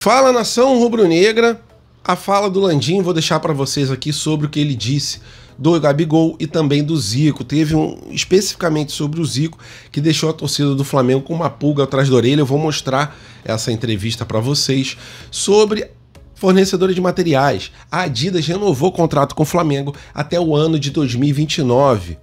Fala, nação rubro-negra. A fala do Landim vou deixar para vocês aqui sobre o que ele disse do Gabigol e também do Zico. Teve especificamente sobre o Zico, que deixou a torcida do Flamengo com uma pulga atrás da orelha. Eu vou mostrar essa entrevista para vocês sobre fornecedora de materiais. A Adidas renovou o contrato com o Flamengo até o ano de 2029.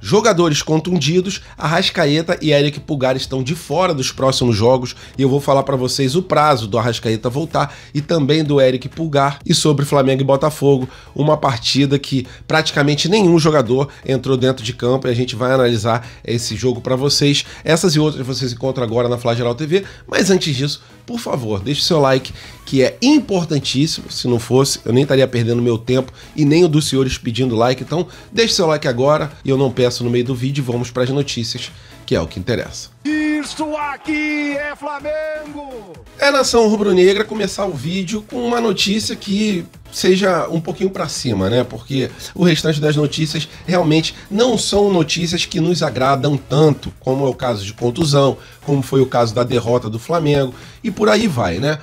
Jogadores contundidos, Arrascaeta e Eric Pulgar estão de fora dos próximos jogos e eu vou falar para vocês o prazo do Arrascaeta voltar e também do Eric Pulgar. E sobre Flamengo e Botafogo, uma partida que praticamente nenhum jogador entrou dentro de campo e a gente vai analisar esse jogo para vocês. Essas e outras vocês encontram agora na Flageral TV, mas antes disso, por favor, deixe seu like, que é importantíssimo. Se não fosse, eu nem estaria perdendo meu tempo e nem o dos senhores pedindo like. Então, deixe seu like agora e eu não peço no meio do vídeo. Vamos para as notícias, que é o que interessa. Isso aqui é Flamengo! É nação rubro-negra começar o vídeo com uma notícia que seja um pouquinho para cima, né? Porque o restante das notícias realmente não são notícias que nos agradam tanto, como é o caso de contusão, como foi o caso da derrota do Flamengo e por aí vai, né?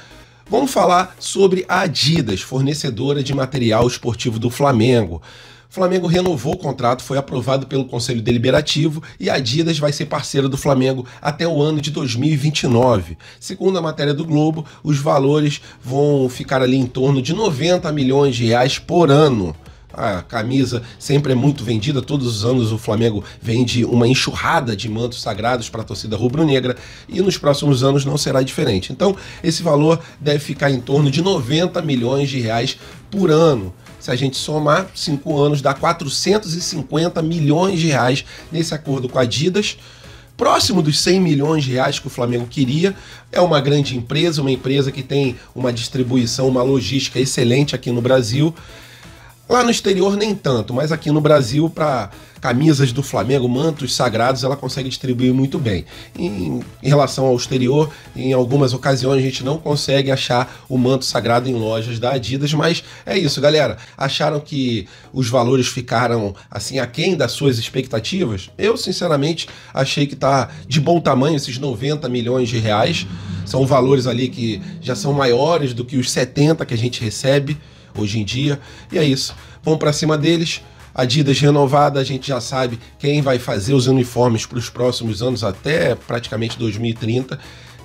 Vamos falar sobre a Adidas, fornecedora de material esportivo do Flamengo. O Flamengo renovou o contrato, foi aprovado pelo Conselho Deliberativo e a Adidas vai ser parceira do Flamengo até o ano de 2029. Segundo a matéria do Globo, os valores vão ficar ali em torno de 90 milhões de reais por ano. A camisa sempre é muito vendida, todos os anos o Flamengo vende uma enxurrada de mantos sagrados para a torcida rubro-negra e nos próximos anos não será diferente. Então esse valor deve ficar em torno de 90 milhões de reais por ano. Se a gente somar 5 anos, dá 450 milhões de reais nesse acordo com a Adidas. Próximo dos 100 milhões de reais que o Flamengo queria. É uma grande empresa, uma empresa que tem uma distribuição, uma logística excelente aqui no Brasil. Lá no exterior nem tanto, mas aqui no Brasil, para camisas do Flamengo, mantos sagrados, ela consegue distribuir muito bem. Em relação ao exterior, em algumas ocasiões a gente não consegue achar o manto sagrado em lojas da Adidas, mas é isso, galera. Acharam que os valores ficaram assim aquém das suas expectativas? Eu, sinceramente, achei que tá de bom tamanho esses 90 milhões de reais. São valores ali que já são maiores do que os 70 que a gente recebe hoje em dia, e é isso. Vamos para cima deles. Adidas renovada, a gente já sabe quem vai fazer os uniformes para os próximos anos, até praticamente 2030,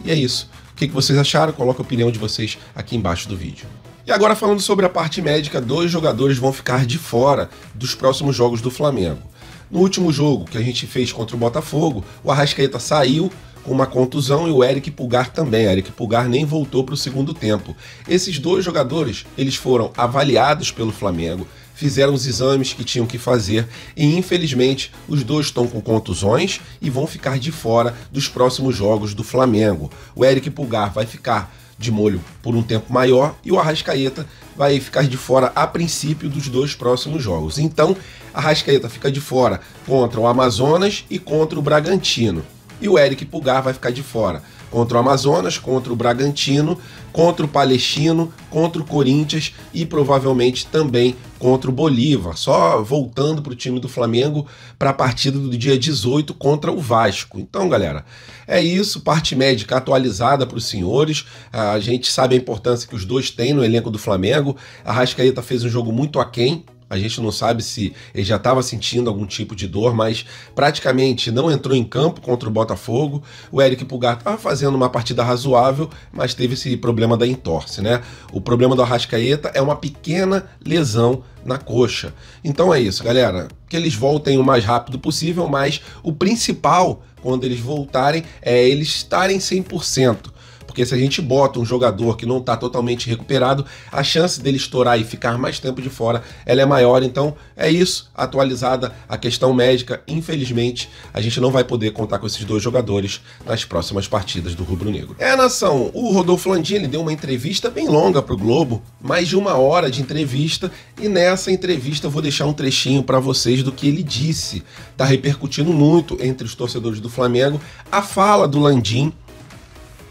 e é isso. O que vocês acharam? Coloca a opinião de vocês aqui embaixo do vídeo. E agora falando sobre a parte médica, 2 jogadores vão ficar de fora dos próximos jogos do Flamengo. No último jogo que a gente fez contra o Botafogo, o Arrascaeta saiu com uma contusão e o Eric Pulgar também. O Eric Pulgar nem voltou para o segundo tempo. Esses 2 jogadores, eles foram avaliados pelo Flamengo, fizeram os exames que tinham que fazer e infelizmente os 2 estão com contusões e vão ficar de fora dos próximos jogos do Flamengo. O Eric Pulgar vai ficar de molho por um tempo maior e o Arrascaeta vai ficar de fora a princípio dos 2 próximos jogos. Então, Arrascaeta fica de fora contra o Amazonas e contra o Bragantino. E o Eric Pulgar vai ficar de fora contra o Amazonas, contra o Bragantino, contra o Palestino, contra o Corinthians e provavelmente também contra o Bolívar. Só voltando para o time do Flamengo para a partida do dia 18 contra o Vasco. Então, galera, é isso. Parte médica atualizada para os senhores. A gente sabe a importância que os 2 têm no elenco do Flamengo. A Arrascaeta fez um jogo muito aquém. A gente não sabe se ele já estava sentindo algum tipo de dor, mas praticamente não entrou em campo contra o Botafogo. O Eric Pulgar estava fazendo uma partida razoável, mas teve esse problema da entorse, né? O problema do Arrascaeta é uma pequena lesão na coxa. Então é isso, galera. Que eles voltem o mais rápido possível, mas o principal, quando eles voltarem, é eles estarem 100%. Porque se a gente bota um jogador que não está totalmente recuperado, a chance dele estourar e ficar mais tempo de fora, ela é maior. Então é isso, atualizada a questão médica. Infelizmente, a gente não vai poder contar com esses 2 jogadores nas próximas partidas do Rubro Negro. É, nação, o Rodolfo Landim, ele deu uma entrevista bem longa para o Globo, mais de 1 hora de entrevista, e nessa entrevista eu vou deixar um trechinho para vocês do que ele disse. Tá repercutindo muito entre os torcedores do Flamengo a fala do Landim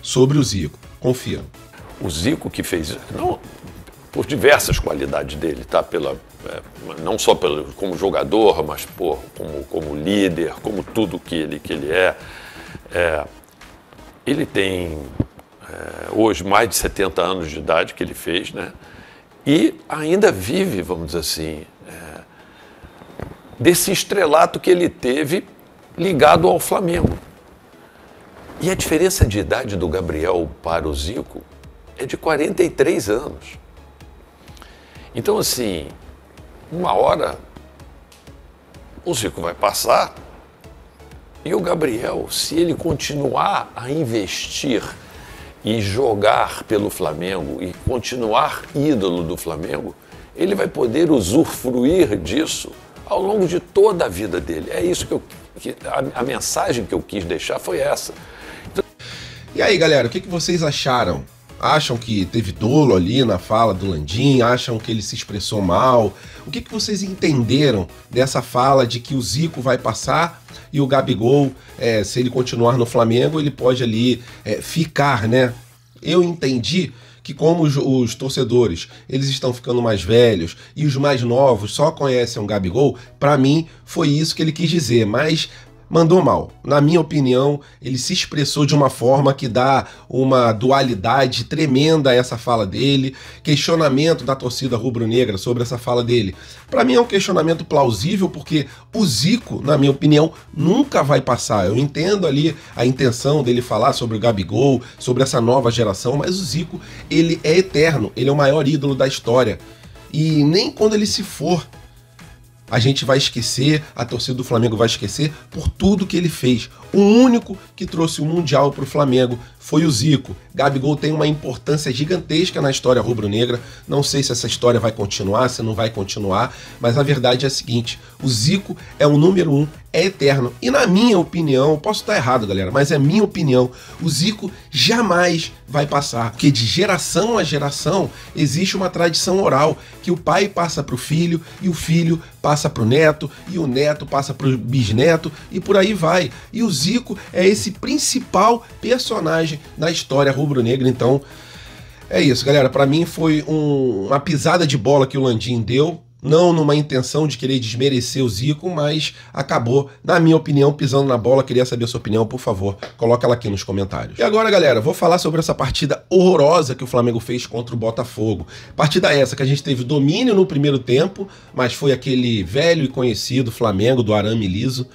sobre o Zico. Confia. O Zico que fez, não, por diversas qualidades dele, tá? Não só como jogador, mas como líder, como tudo que ele é. Ele tem hoje mais de 70 anos de idade que ele fez, né? E ainda vive, vamos dizer assim, desse estrelato que ele teve ligado ao Flamengo. E a diferença de idade do Gabriel para o Zico é de 43 anos. Então, assim, uma hora o Zico vai passar e o Gabriel, se ele continuar a investir e jogar pelo Flamengo e continuar ídolo do Flamengo, ele vai poder usufruir disso ao longo de toda a vida dele. É isso que a mensagem que eu quis deixar foi essa. Então... E aí, galera, o que vocês acharam? Acham que teve dolo ali na fala do Landim? Acham que ele se expressou mal? O que vocês entenderam dessa fala de que o Zico vai passar e o Gabigol, se ele continuar no Flamengo, ele pode ali ficar, né? Eu entendi que como os torcedores, eles estão ficando mais velhos e os mais novos só conhecem o Gabigol, para mim foi isso que ele quis dizer, mas... mandou mal. Na minha opinião, ele se expressou de uma forma que dá uma dualidade tremenda a essa fala dele, questionamento da torcida rubro-negra sobre essa fala dele. Para mim é um questionamento plausível, porque o Zico, na minha opinião, nunca vai passar. Eu entendo ali a intenção dele falar sobre o Gabigol, sobre essa nova geração, mas o Zico, ele é eterno, ele é o maior ídolo da história. E nem quando ele se for, a gente vai esquecer, a torcida do Flamengo vai esquecer por tudo que ele fez. O único que trouxe o Mundial para o Flamengo foi o Zico. Gabigol tem uma importância gigantesca na história rubro-negra. Não sei se essa história vai continuar, se não vai continuar, mas a verdade é a seguinte: o Zico é o número 1, é eterno. E na minha opinião, posso estar errado, galera, mas é minha opinião, o Zico jamais vai passar. Porque de geração a geração existe uma tradição oral, que o pai passa para o filho, e o filho passa para o neto, e o neto passa para o bisneto, e por aí vai. E o Zico é esse principal personagem na história rubro-negra. Então, é isso, galera. Para mim foi uma pisada de bola que o Landim deu, não numa intenção de querer desmerecer o Zico, mas acabou, na minha opinião, pisando na bola. Queria saber a sua opinião, por favor, coloca ela aqui nos comentários. E agora, galera, vou falar sobre essa partida horrorosa que o Flamengo fez contra o Botafogo. Partida essa que a gente teve domínio no primeiro tempo, mas foi aquele velho e conhecido Flamengo do arame liso.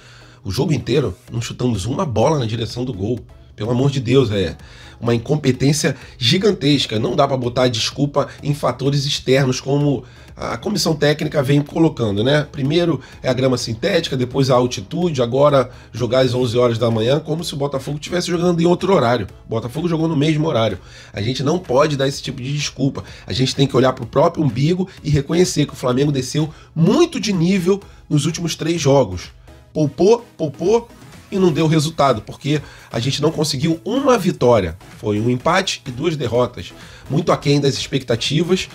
O jogo inteiro não chutamos uma bola na direção do gol. Pelo amor de Deus, é uma incompetência gigantesca. Não dá para botar desculpa em fatores externos, como a comissão técnica vem colocando, né? Primeiro é a grama sintética, depois a altitude, agora jogar às 11 horas da manhã, como se o Botafogo estivesse jogando em outro horário. O Botafogo jogou no mesmo horário. A gente não pode dar esse tipo de desculpa. A gente tem que olhar para o próprio umbigo e reconhecer que o Flamengo desceu muito de nível nos últimos 3 jogos. Poupou e não deu resultado, porque a gente não conseguiu uma vitória. Foi um empate e 2 derrotas, muito aquém das expectativas.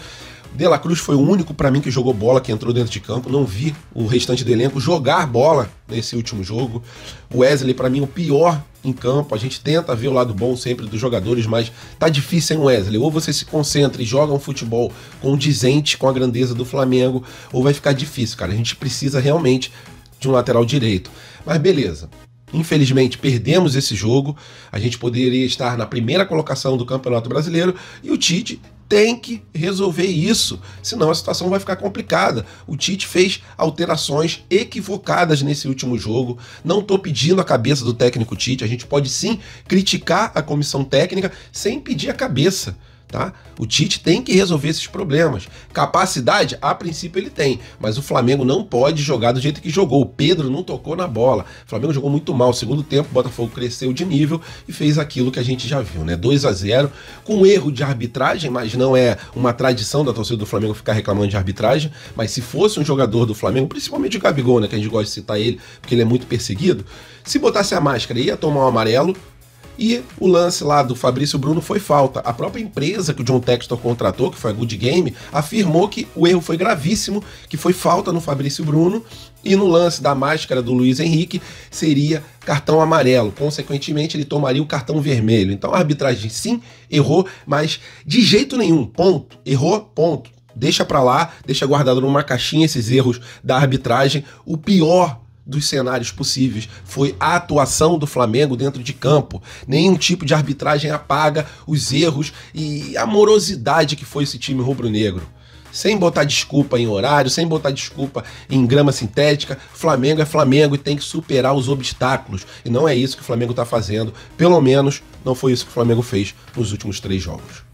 De La Cruz foi o único para mim que jogou bola, que entrou dentro de campo. Não vi o restante do elenco jogar bola nesse último jogo. O Wesley, para mim, o pior em campo. A gente tenta ver o lado bom sempre dos jogadores, mas tá difícil, hein, Wesley? Ou você se concentra e joga um futebol condizente com a grandeza do Flamengo, ou vai ficar difícil, cara. A gente precisa realmente de um lateral direito. Mas beleza. Infelizmente, perdemos esse jogo. A gente poderia estar na primeira colocação do Campeonato Brasileiro e o Tite tem que resolver isso, senão a situação vai ficar complicada. O Tite fez alterações equivocadas nesse último jogo. Não estou pedindo a cabeça do técnico Tite, a gente pode sim criticar a comissão técnica sem pedir a cabeça. Tá? O Tite tem que resolver esses problemas. Capacidade, a princípio ele tem, mas o Flamengo não pode jogar do jeito que jogou. O Pedro não tocou na bola. O Flamengo jogou muito mal. Segundo tempo, o Botafogo cresceu de nível e fez aquilo que a gente já viu, né? 2-0, com erro de arbitragem, mas não é uma tradição da torcida do Flamengo ficar reclamando de arbitragem. Mas se fosse um jogador do Flamengo, principalmente o Gabigol, né, que a gente gosta de citar ele, porque ele é muito perseguido, se botasse a máscara ia tomar um amarelo. E o lance lá do Fabrício Bruno foi falta. A própria empresa que o John Textor contratou, que foi a Good Game, afirmou que o erro foi gravíssimo, que foi falta no Fabrício Bruno, e no lance da máscara do Luiz Henrique seria cartão amarelo. Consequentemente, ele tomaria o cartão vermelho. Então a arbitragem sim errou, mas de jeito nenhum, ponto. Errou, ponto. Deixa pra lá, deixa guardado numa caixinha esses erros da arbitragem. O pior dos cenários possíveis, foi a atuação do Flamengo dentro de campo. Nenhum tipo de arbitragem apaga os erros e a morosidade que foi esse time rubro-negro. Sem botar desculpa em horário, sem botar desculpa em grama sintética, Flamengo é Flamengo e tem que superar os obstáculos. E não é isso que o Flamengo está fazendo. Pelo menos não foi isso que o Flamengo fez nos últimos 3 jogos.